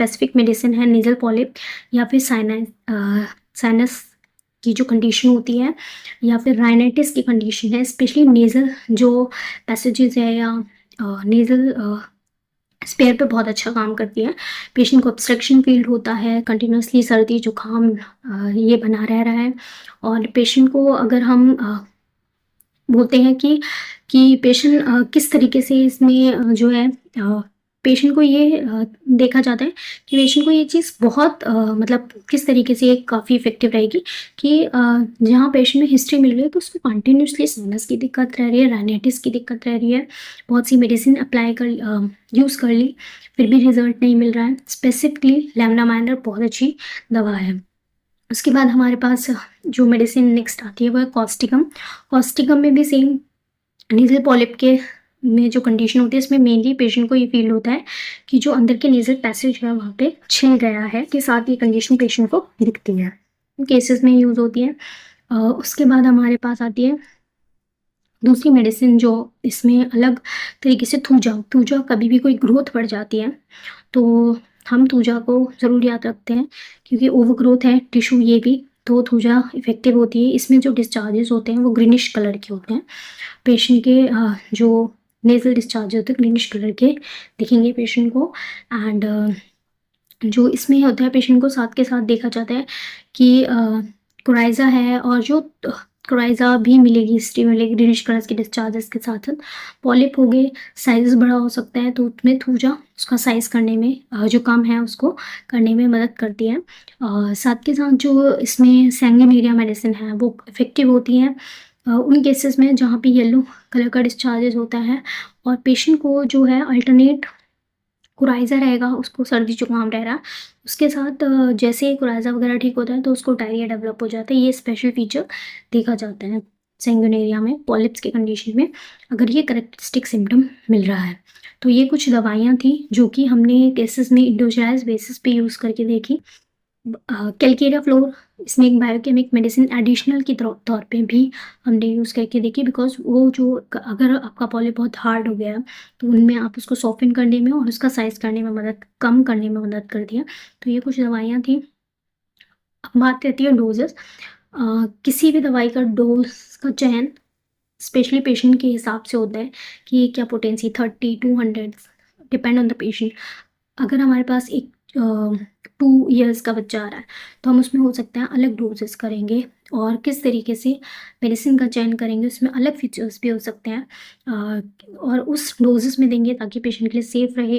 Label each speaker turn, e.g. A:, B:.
A: Specific medicine है nasal polyp या फिर साइनस की जो कंडीशन होती है या फिर राइनाइटिस की कंडीशन है, स्पेशली नेज़ल जो पैसेजेस है या नेज़ल स्पेयर पे बहुत अच्छा काम करती है। पेशेंट को ऑब्स्ट्रक्शन फ़ील होता है, कंटिन्यूअसली सर्दी जुकाम ये बना रह रहा है और पेशेंट को अगर हम बोलते हैं कि पेशेंट किस तरीके से इसमें जो है पेशेंट को ये देखा जाता है कि पेशेंट को ये चीज़ बहुत मतलब किस तरीके से काफ़ी इफ़ेक्टिव रहेगी कि जहाँ पेशेंट में हिस्ट्री मिल रही है तो उसको कंटिन्यूअसली साइनस की दिक्कत रह रही है, राइनाइटिस की दिक्कत रह रही है, बहुत सी मेडिसिन अप्लाई कर यूज़ कर ली, फिर भी रिज़ल्ट नहीं मिल रहा है। स्पेसिफिकली लेवनामाइनर बहुत अच्छी दवा है। उसके बाद हमारे पास जो मेडिसिन नेक्स्ट आती है वो है कॉस्टिकम। कॉस्टिकम में भी सेम नेज़ल पॉलिप के में जो कंडीशन होती है इसमें मेनली पेशेंट को ये फ़ील होता है कि जो अंदर के नेज़ल पैसेज है वहाँ पे छिल गया है, के साथ ये कंडीशन पेशेंट को दिखती है। केसेस में यूज़ होती है। उसके बाद हमारे पास आती है दूसरी मेडिसिन जो इसमें अलग तरीके से थूजा कभी भी कोई ग्रोथ बढ़ जाती है तो हम थूजा को ज़रूर याद रखते हैं क्योंकि ओवरग्रोथ है टिश्यू ये भी, तो थूजा इफ़ेक्टिव होती है। इसमें जो डिस्चार्जेस होते हैं वो ग्रीनिश कलर के होते हैं। पेशेंट के जो नेज़ल डिस्चार्ज होते हैं ग्रीनिश कलर के दिखेंगे पेशेंट को एंड जो इसमें होता है पेशेंट को साथ के साथ देखा जाता है कि कोराइज़ा है और जो कोराइज़ा भी मिलेगी, हिस्ट्री मिलेगी ग्रीनिश कलर के डिस्चार्जेस के साथ साथ। पॉलिप हो गए, साइज़ बड़ा हो सकता है तो उसमें थूजा उसका साइज़ करने में जो काम है उसको करने में मदद करती है। साथ के साथ जो इसमें सैंगुइनेरिया मेडिसिन है वो इफ़ेक्टिव होती हैं उन केसेस में जहाँ पे येलो कलर का डिस्चार्जेस होता है और पेशेंट को जो है अल्टरनेट कोराइज़ा रहेगा, उसको सर्दी जुकाम रह रहा है, उसके साथ जैसे कोराइज़ा वगैरह ठीक होता है तो उसको डायरिया डेवलप हो जाता है। ये स्पेशल फीचर देखा जाता है सैंगुइनेरिया में, पॉलिप्स के कंडीशन में अगर ये कैरेक्टरिस्टिक सिम्पटम मिल रहा है। तो ये कुछ दवाइयाँ थी जो कि हमने केसेस में इंडिविजुअलाइज़्ड बेसिस पे यूज़ करके देखी। कैलकेरिया फ्लोर इसमें एक बायोकेमिक मेडिसिन एडिशनल के तौर पे भी हमने यूज़ करके देखी बिकॉज़ वो जो अगर आपका पॉलिप बहुत हार्ड हो गया तो उनमें आप उसको सॉफ़्टन करने में और उसका साइज़ करने में कम करने में मदद करती है। तो ये कुछ दवाइयाँ थी। अब बात रहती है डोज़ेज़। किसी भी दवाई का डोज़ का चयन स्पेशली पेशेंट के हिसाब से होता है कि क्या potency 30, 200 depend on the patient. अगर हमारे पास एक 2 इयर्स का बच्चा आ रहा है तो हम उसमें हो सकता है अलग डोजेस करेंगे और किस तरीके से मेडिसिन का चयन करेंगे उसमें अलग फीचर्स भी हो सकते हैं और उस डोजेस में देंगे ताकि पेशेंट के लिए सेफ़ रहे,